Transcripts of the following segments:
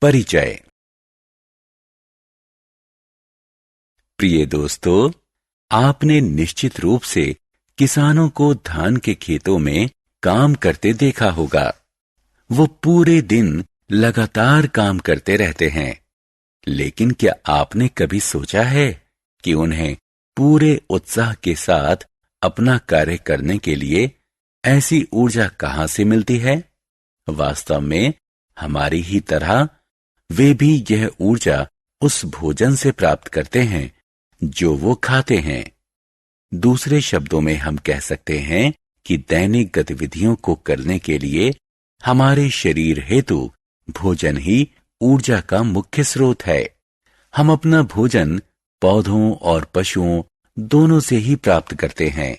परिचय। प्रिय दोस्तों, आपने निश्चित रूप से किसानों को धान के खेतों में काम करते देखा होगा। वो पूरे दिन लगातार काम करते रहते हैं, लेकिन क्या आपने कभी सोचा है कि उन्हें पूरे उत्साह के साथ अपना कार्य करने के लिए ऐसी ऊर्जा कहां से मिलती है? वास्तव में हमारी ही तरह वे भी यह ऊर्जा उस भोजन से प्राप्त करते हैं जो वो खाते हैं। दूसरे शब्दों में हम कह सकते हैं कि दैनिक गतिविधियों को करने के लिए हमारे शरीर हेतु भोजन ही ऊर्जा का मुख्य स्रोत है। हम अपना भोजन पौधों और पशुओं दोनों से ही प्राप्त करते हैं।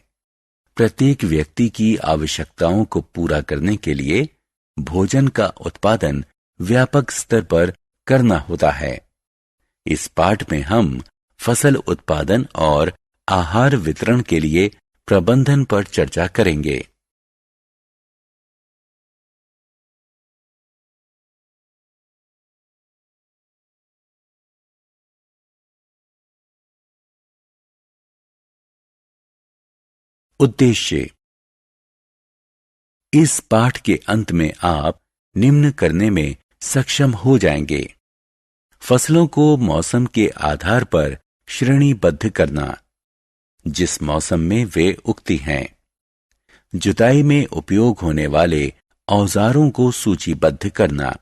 प्रत्येक व्यक्ति की आवश्यकताओं को पूरा करने के लिए भोजन का उत्पादन व्यापक स्तर पर करना होता है। इस पाठ में हम फसल उत्पादन और आहार वितरण के लिए प्रबंधन पर चर्चा करेंगे। उद्देश्य। इस पाठ के अंत में आप निम्न करने में सक्षम हो जाएंगे। फसलों को मौसम के आधार पर श्रेणीबद्ध करना, जिस मौसम में वे उगती हैं। जुताई में उपयोग होने वाले औजारों को सूचीबद्ध करना।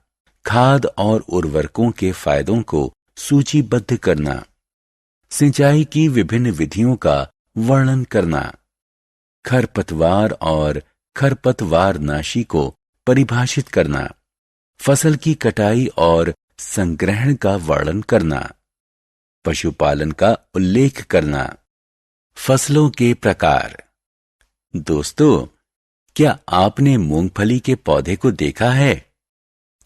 खाद और उर्वरकों के फायदों को सूचीबद्ध करना। सिंचाई की विभिन्न विधियों का वर्णन करना। खरपतवार और खरपतवारनाशी को परिभाषित करना। फसल की कटाई और संग्रहण का वर्णन करना। पशुपालन का उल्लेख करना। फसलों के प्रकार। दोस्तों, क्या आपने मूंगफली के पौधे को देखा है?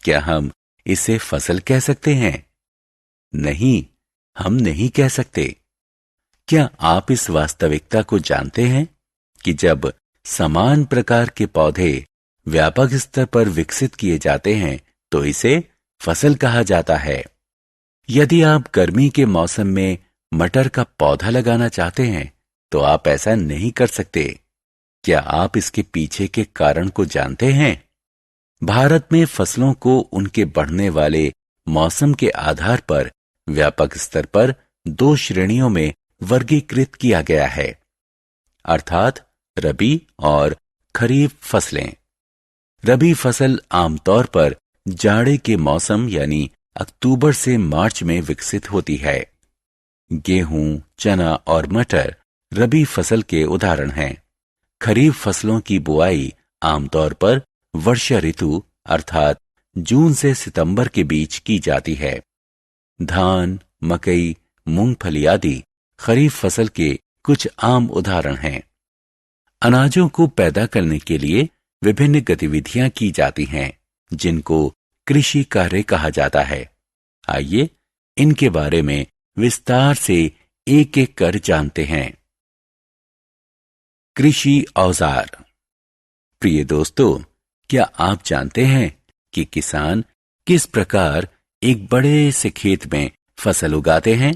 क्या हम इसे फसल कह सकते हैं? नहीं, हम नहीं कह सकते। क्या आप इस वास्तविकता को जानते हैं कि जब समान प्रकार के पौधे व्यापक स्तर पर विकसित किए जाते हैं तो इसे फसल कहा जाता है। यदि आप गर्मी के मौसम में मटर का पौधा लगाना चाहते हैं तो आप ऐसा नहीं कर सकते। क्या आप इसके पीछे के कारण को जानते हैं? भारत में फसलों को उनके बढ़ने वाले मौसम के आधार पर व्यापक स्तर पर दो श्रेणियों में वर्गीकृत किया गया है, अर्थात रबी और खरीफ फसलें। रबी फसल आमतौर पर जाड़े के मौसम यानी अक्टूबर से मार्च में विकसित होती है। गेहूं, चना और मटर रबी फसल के उदाहरण हैं। खरीफ फसलों की बुआई आमतौर पर वर्षा ऋतु अर्थात जून से सितंबर के बीच की जाती है। धान, मकई, मूंगफली आदि खरीफ फसल के कुछ आम उदाहरण हैं। अनाजों को पैदा करने के लिए विभिन्न गतिविधियां की जाती हैं, जिनको कृषि कार्य कहा जाता है। आइए इनके बारे में विस्तार से एक एक कर जानते हैं। कृषि औजार। प्रिय दोस्तों, क्या आप जानते हैं कि किसान किस प्रकार एक बड़े से खेत में फसल उगाते हैं?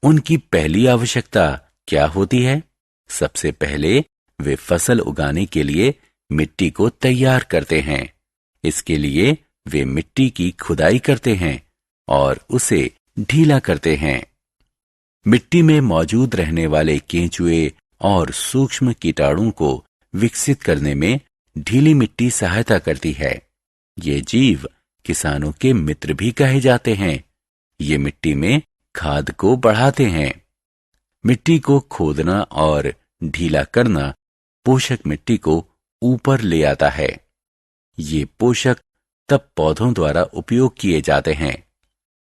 उनकी पहली आवश्यकता क्या होती है? सबसे पहले वे फसल उगाने के लिए मिट्टी को तैयार करते हैं। इसके लिए वे मिट्टी की खुदाई करते हैं और उसे ढीला करते हैं। मिट्टी में मौजूद रहने वाले केंचुए और सूक्ष्म कीटाणुओं को विकसित करने में ढीली मिट्टी सहायता करती है। ये जीव किसानों के मित्र भी कहे जाते हैं। ये मिट्टी में खाद को बढ़ाते हैं। मिट्टी को खोदना और ढीला करना पोषक मिट्टी को ऊपर ले आता है। ये पोषक तब पौधों द्वारा उपयोग किए जाते हैं।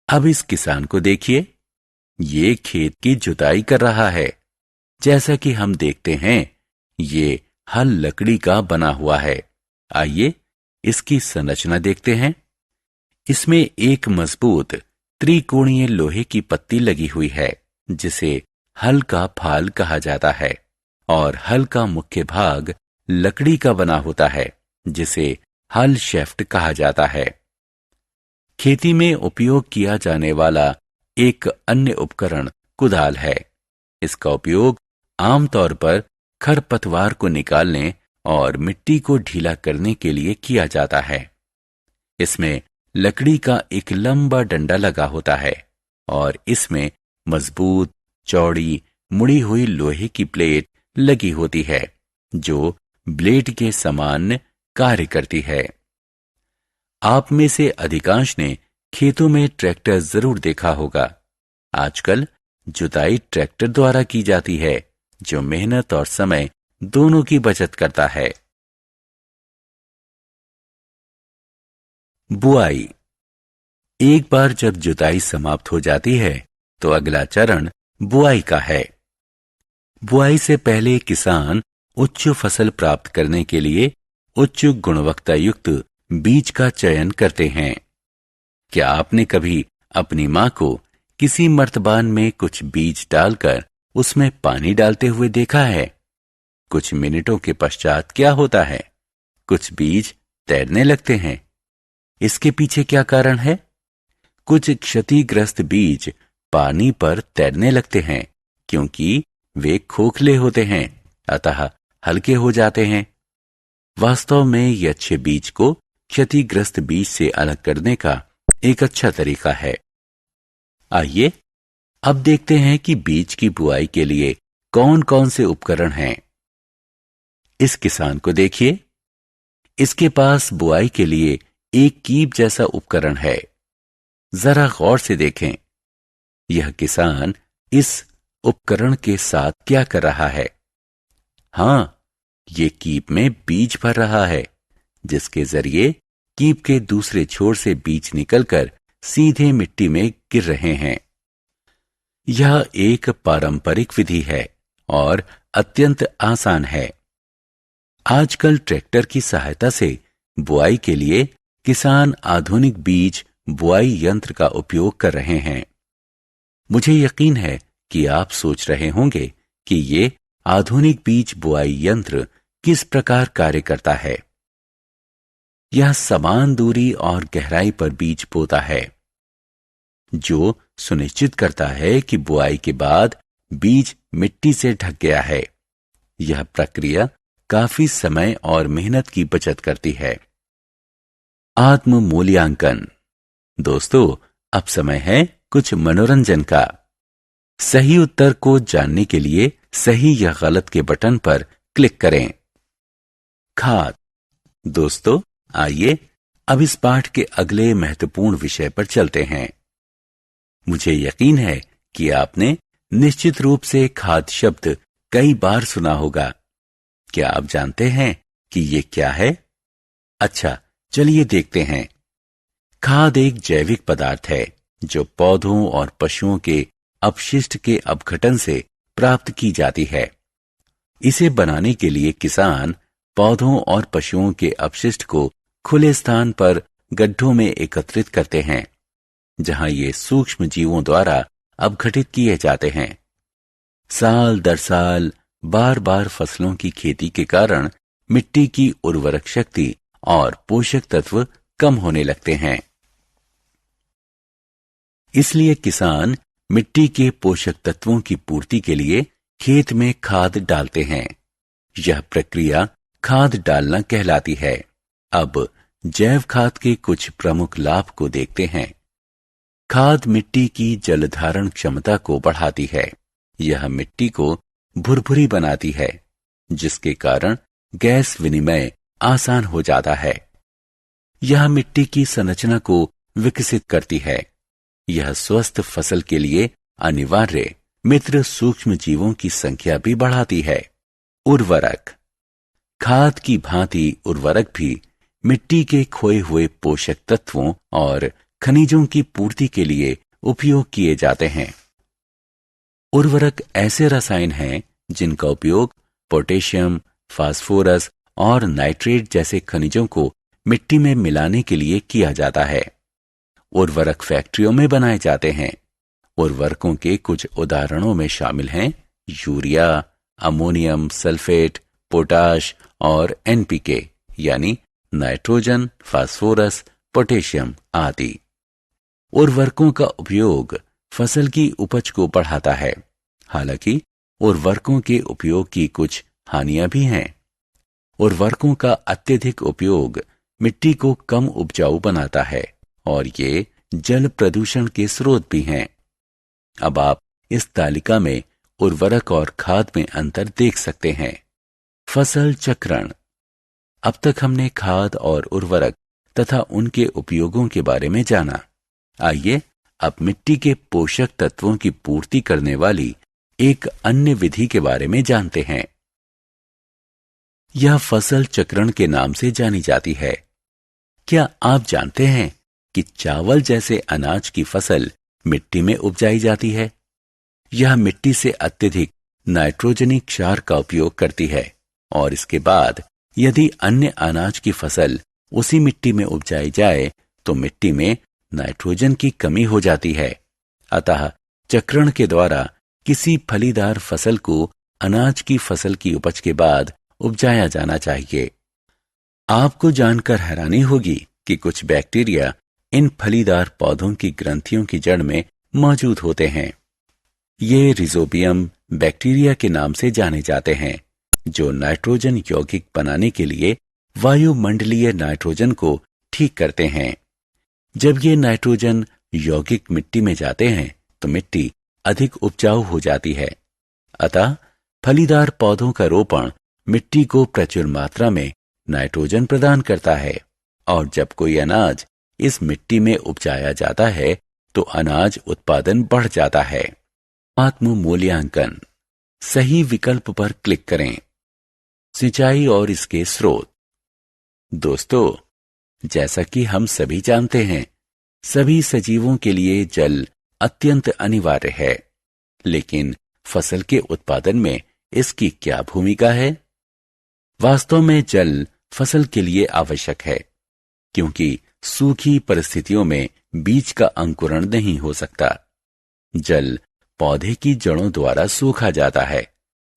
अब इस किसान को देखिए, ये खेत की जुताई कर रहा है। जैसा कि हम देखते हैं, ये हल लकड़ी का बना हुआ है। आइए इसकी संरचना देखते हैं। इसमें एक मजबूत त्रिकोणीय लोहे की पत्ती लगी हुई है, जिसे हल का फाल कहा जाता है, और हल का मुख्य भाग लकड़ी का बना होता है, जिसे हल शैफ्ट कहा जाता है। खेती में उपयोग किया जाने वाला एक अन्य उपकरण कुदाल है। इसका उपयोग आमतौर पर खरपतवार को निकालने और मिट्टी को ढीला करने के लिए किया जाता है। इसमें लकड़ी का एक लंबा डंडा लगा होता है और इसमें मजबूत, चौड़ी, मुड़ी हुई लोहे की प्लेट लगी होती है जो ब्लेड के समान कार्य करती है। आप में से अधिकांश ने खेतों में ट्रैक्टर जरूर देखा होगा। आजकल जुताई ट्रैक्टर द्वारा की जाती है, जो मेहनत और समय दोनों की बचत करता है। बुआई। एक बार जब जुताई समाप्त हो जाती है तो अगला चरण बुआई का है। बुआई से पहले किसान उच्च फसल प्राप्त करने के लिए उच्च गुणवत्ता युक्त बीज का चयन करते हैं। क्या आपने कभी अपनी मां को किसी मर्तबान में कुछ बीज डालकर उसमें पानी डालते हुए देखा है? कुछ मिनटों के पश्चात क्या होता है? कुछ बीज तैरने लगते हैं। इसके पीछे क्या कारण है? कुछ क्षतिग्रस्त बीज पानी पर तैरने लगते हैं क्योंकि वे खोखले होते हैं, अतः हल्के हो जाते हैं। वास्तव में ये अच्छे बीज को क्षतिग्रस्त बीज से अलग करने का एक अच्छा तरीका है। आइए अब देखते हैं कि बीज की बुआई के लिए कौन कौन से उपकरण हैं। इस किसान को देखिए, इसके पास बुआई के लिए एक कीप जैसा उपकरण है। जरा गौर से देखें, यह किसान इस उपकरण के साथ क्या कर रहा है? हां, ये कीप में बीज भर रहा है, जिसके जरिए कीप के दूसरे छोर से बीज निकलकर सीधे मिट्टी में गिर रहे हैं। यह एक पारंपरिक विधि है और अत्यंत आसान है। आजकल ट्रैक्टर की सहायता से बुआई के लिए किसान आधुनिक बीज बुआई यंत्र का उपयोग कर रहे हैं। मुझे यकीन है कि आप सोच रहे होंगे कि ये आधुनिक बीज बुआई यंत्र किस प्रकार कार्य करता है। यह समान दूरी और गहराई पर बीज बोता है, जो सुनिश्चित करता है कि बुआई के बाद बीज मिट्टी से ढक गया है। यह प्रक्रिया काफी समय और मेहनत की बचत करती है। आत्म मूल्यांकन। दोस्तों, अब समय है कुछ मनोरंजन का। सही उत्तर को जानने के लिए सही या गलत के बटन पर क्लिक करें। खाद। दोस्तों, आइए अब इस पाठ के अगले महत्वपूर्ण विषय पर चलते हैं। मुझे यकीन है कि आपने निश्चित रूप से खाद शब्द कई बार सुना होगा। क्या आप जानते हैं कि ये क्या है? अच्छा, चलिए देखते हैं। खाद एक जैविक पदार्थ है जो पौधों और पशुओं के अपशिष्ट के अपघटन से प्राप्त की जाती है। इसे बनाने के लिए किसान पौधों और पशुओं के अपशिष्ट को खुले स्थान पर गड्ढों में एकत्रित करते हैं, जहां ये सूक्ष्म जीवों द्वारा अपघटित किए जाते हैं। साल दर साल बार बार फसलों की खेती के कारण मिट्टी की उर्वरक शक्ति और पोषक तत्व कम होने लगते हैं। इसलिए किसान मिट्टी के पोषक तत्वों की पूर्ति के लिए खेत में खाद डालते हैं। यह प्रक्रिया खाद डालना कहलाती है। अब जैव खाद के कुछ प्रमुख लाभ को देखते हैं। खाद मिट्टी की जल धारण क्षमता को बढ़ाती है। यह मिट्टी को भुरभुरी बनाती है, जिसके कारण गैस विनिमय आसान हो जाता है। यह मिट्टी की संरचना को विकसित करती है। यह स्वस्थ फसल के लिए अनिवार्य मित्र सूक्ष्म जीवों की संख्या भी बढ़ाती है। उर्वरक। खाद की भांति उर्वरक भी मिट्टी के खोए हुए पोषक तत्वों और खनिजों की पूर्ति के लिए उपयोग किए जाते हैं। उर्वरक ऐसे रसायन हैं जिनका उपयोग पोटेशियम, फास्फोरस और नाइट्रेट जैसे खनिजों को मिट्टी में मिलाने के लिए किया जाता है। उर्वरक फैक्ट्रियों में बनाए जाते हैं। उर्वरकों के कुछ उदाहरणों में शामिल हैं यूरिया, अमोनियम सल्फेट, पोटाश और एनपीके यानी नाइट्रोजन, फास्फोरस, पोटेशियम आदि। उर्वरकों का उपयोग फसल की उपज को बढ़ाता है। हालांकि उर्वरकों के उपयोग की कुछ हानियां भी हैं। उर्वरकों का अत्यधिक उपयोग मिट्टी को कम उपजाऊ बनाता है और ये जल प्रदूषण के स्रोत भी हैं। अब आप इस तालिका में उर्वरक और खाद में अंतर देख सकते हैं। फसल चक्रण। अब तक हमने खाद और उर्वरक तथा उनके उपयोगों के बारे में जाना। आइए अब मिट्टी के पोषक तत्वों की पूर्ति करने वाली एक अन्य विधि के बारे में जानते हैं। यह फसल चक्रण के नाम से जानी जाती है। क्या आप जानते हैं कि चावल जैसे अनाज की फसल मिट्टी में उपजाई जाती है? यह मिट्टी से अत्यधिक नाइट्रोजनी क्षार का उपयोग करती है और इसके बाद यदि अन्य अनाज की फसल उसी मिट्टी में उपजाई जाए तो मिट्टी में नाइट्रोजन की कमी हो जाती है। अतः चक्रण के द्वारा किसी फलीदार फसल को अनाज की फसल की उपज के बाद उपजाया जाना चाहिए। आपको जानकर हैरानी होगी कि कुछ बैक्टीरिया इन फलीदार पौधों की ग्रंथियों की जड़ में मौजूद होते हैं। ये रिजोबियम बैक्टीरिया के नाम से जाने जाते हैं, जो नाइट्रोजन यौगिक बनाने के लिए वायुमंडलीय नाइट्रोजन को ठीक करते हैं। जब ये नाइट्रोजन यौगिक मिट्टी में जाते हैं तो मिट्टी अधिक उपजाऊ हो जाती है। अतः फलीदार पौधों का रोपण मिट्टी को प्रचुर मात्रा में नाइट्रोजन प्रदान करता है और जब कोई अनाज इस मिट्टी में उपजाया जाता है तो अनाज उत्पादन बढ़ जाता है। आत्म मूल्यांकन। सही विकल्प पर क्लिक करें। सिंचाई और इसके स्रोत। दोस्तों, जैसा कि हम सभी जानते हैं, सभी सजीवों के लिए जल अत्यंत अनिवार्य है। लेकिन फसल के उत्पादन में इसकी क्या भूमिका है? वास्तव में जल फसल के लिए आवश्यक है, क्योंकि सूखी परिस्थितियों में बीज का अंकुरण नहीं हो सकता। जल पौधे की जड़ों द्वारा सूखा जाता है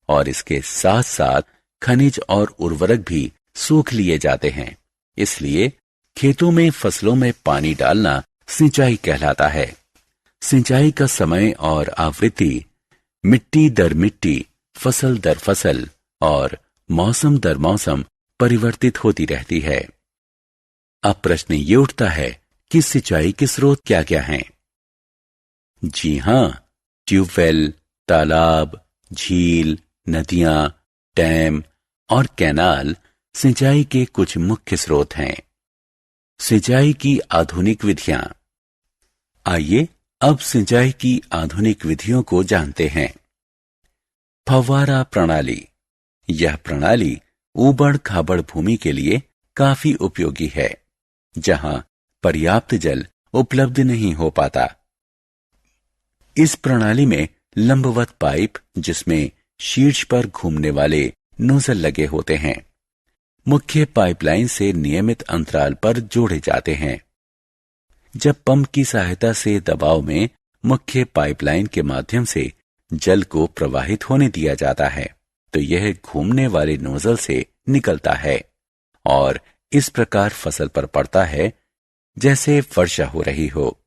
और इसके साथ साथ खनिज और उर्वरक भी सूख लिए जाते हैं। इसलिए खेतों में फसलों में पानी डालना सिंचाई कहलाता है। सिंचाई का समय और आवृत्ति मिट्टी दर मिट्टी, फसल दर फसल और मौसम दर मौसम परिवर्तित होती रहती है। अब प्रश्न ये उठता है कि सिंचाई के स्रोत क्या क्या हैं? जी हां, ट्यूबवेल, तालाब, झील, नदियां, डैम और कैनाल सिंचाई के कुछ मुख्य स्रोत हैं। सिंचाई की आधुनिक विधियां। आइए अब सिंचाई की आधुनिक विधियों को जानते हैं। फव्वारा प्रणाली। यह प्रणाली ऊबड़ खाबड़ भूमि के लिए काफी उपयोगी है, जहां पर्याप्त जल उपलब्ध नहीं हो पाता। इस प्रणाली में लंबवत पाइप, जिसमें शीर्ष पर घूमने वाले नोजल लगे होते हैं, मुख्य पाइपलाइन से नियमित अंतराल पर जोड़े जाते हैं। जब पंप की सहायता से दबाव में मुख्य पाइपलाइन के माध्यम से जल को प्रवाहित होने दिया जाता है तो यह घूमने वाले नोजल से निकलता है और इस प्रकार फसल पर पड़ता है जैसे वर्षा हो रही हो।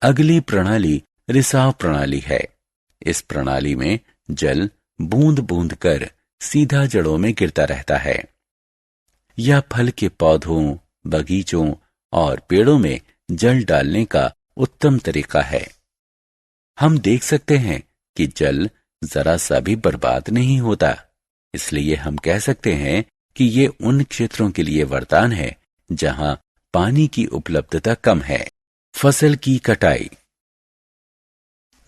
अगली प्रणाली रिसाव प्रणाली है। इस प्रणाली में जल बूंद बूंद कर सीधा जड़ों में गिरता रहता है। यह फल के पौधों, बगीचों और पेड़ों में जल डालने का उत्तम तरीका है। हम देख सकते हैं कि जल जरा सा भी बर्बाद नहीं होता, इसलिए हम कह सकते हैं कि ये उन क्षेत्रों के लिए वरदान है जहां पानी की उपलब्धता कम है। फसल की कटाई।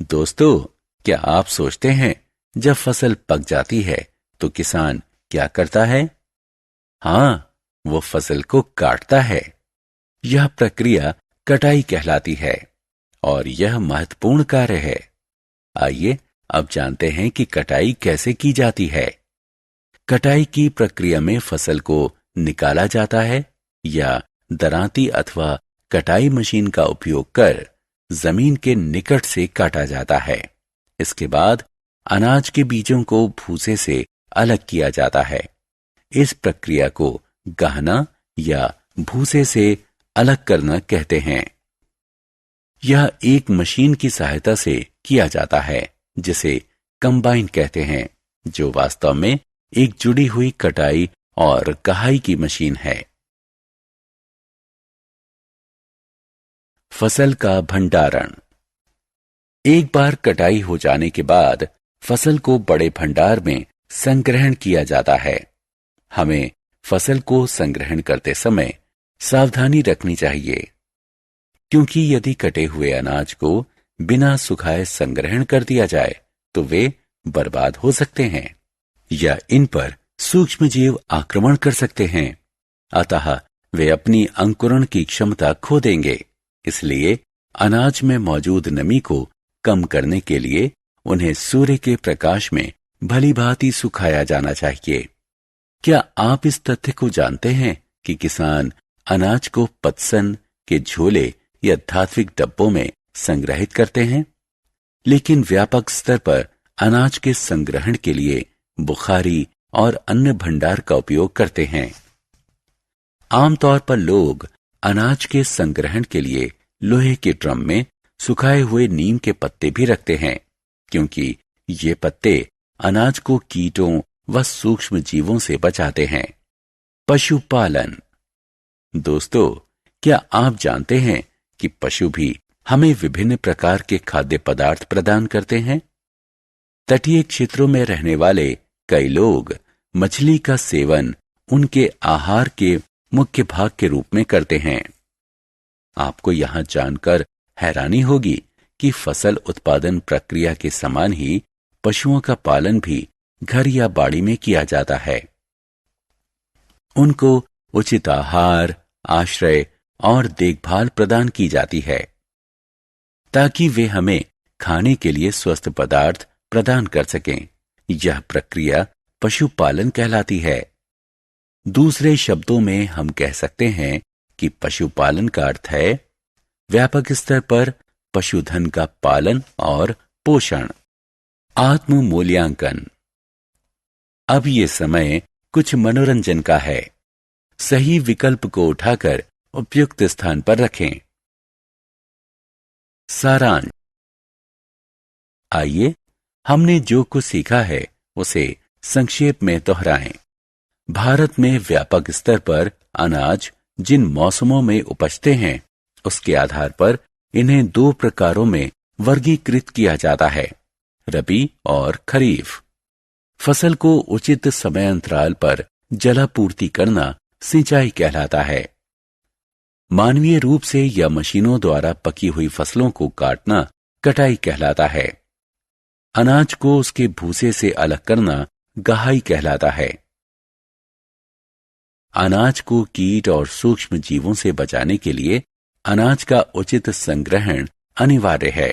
दोस्तों, क्या आप सोचते हैं जब फसल पक जाती है तो किसान क्या करता है? हां, वो फसल को काटता है। यह प्रक्रिया कटाई कहलाती है और यह महत्वपूर्ण कार्य है। आइए अब जानते हैं कि कटाई कैसे की जाती है। कटाई की प्रक्रिया में फसल को निकाला जाता है या दरांती अथवा कटाई मशीन का उपयोग कर जमीन के निकट से काटा जाता है। इसके बाद अनाज के बीजों को भूसे से अलग किया जाता है। इस प्रक्रिया को गाहना या भूसे से अलग करना कहते हैं। यह एक मशीन की सहायता से किया जाता है जिसे कंबाइन कहते हैं, जो वास्तव में एक जुड़ी हुई कटाई और कहाई की मशीन है। फसल का भंडारण। एक बार कटाई हो जाने के बाद फसल को बड़े भंडार में संग्रहण किया जाता है। हमें फसल को संग्रहण करते समय सावधानी रखनी चाहिए, क्योंकि यदि कटे हुए अनाज को बिना सुखाए संग्रहण कर दिया जाए तो वे बर्बाद हो सकते हैं या इन पर सूक्ष्म जीव आक्रमण कर सकते हैं। अतः वे अपनी अंकुरण की क्षमता खो देंगे। इसलिए अनाज में मौजूद नमी को कम करने के लिए उन्हें सूर्य के प्रकाश में भली भांति सुखाया जाना चाहिए। क्या आप इस तथ्य को जानते हैं कि किसान अनाज को पतसन के झोले या धात्विक डब्बों में संग्रहित करते हैं, लेकिन व्यापक स्तर पर अनाज के संग्रहण के लिए बुखारी और अन्य भंडार का उपयोग करते हैं। आमतौर पर लोग अनाज के संग्रहण के लिए लोहे के ड्रम में सुखाए हुए नीम के पत्ते भी रखते हैं, क्योंकि ये पत्ते अनाज को कीटों व सूक्ष्म जीवों से बचाते हैं। पशुपालन। दोस्तों, क्या आप जानते हैं कि पशु भी हमें विभिन्न प्रकार के खाद्य पदार्थ प्रदान करते हैं? तटीय क्षेत्रों में रहने वाले कई लोग मछली का सेवन उनके आहार के मुख्य भाग के रूप में करते हैं। आपको यहां जानकर हैरानी होगी कि फसल उत्पादन प्रक्रिया के समान ही पशुओं का पालन भी घर या बाड़ी में किया जाता है। उनको उचित आहार, आश्रय और देखभाल प्रदान की जाती है ताकि वे हमें खाने के लिए स्वस्थ पदार्थ प्रदान कर सकें। यह प्रक्रिया पशुपालन कहलाती है। दूसरे शब्दों में हम कह सकते हैं कि पशुपालन का अर्थ है व्यापक स्तर पर पशुधन का पालन और पोषण। आत्म मूल्यांकन। अब ये समय कुछ मनोरंजन का है। सही विकल्प को उठाकर उपयुक्त स्थान पर रखें। सारांश। आइए हमने जो कुछ सीखा है उसे संक्षेप में दोहराएं। भारत में व्यापक स्तर पर अनाज जिन मौसमों में उपजते हैं उसके आधार पर इन्हें दो प्रकारों में वर्गीकृत किया जाता है, रबी और खरीफ। फसल को उचित समय अंतराल पर जलापूर्ति करना सिंचाई कहलाता है। मानवीय रूप से या मशीनों द्वारा पकी हुई फसलों को काटना कटाई कहलाता है। अनाज को उसके भूसे से अलग करना गहाई कहलाता है। अनाज को कीट और सूक्ष्म जीवों से बचाने के लिए अनाज का उचित संग्रहण अनिवार्य है।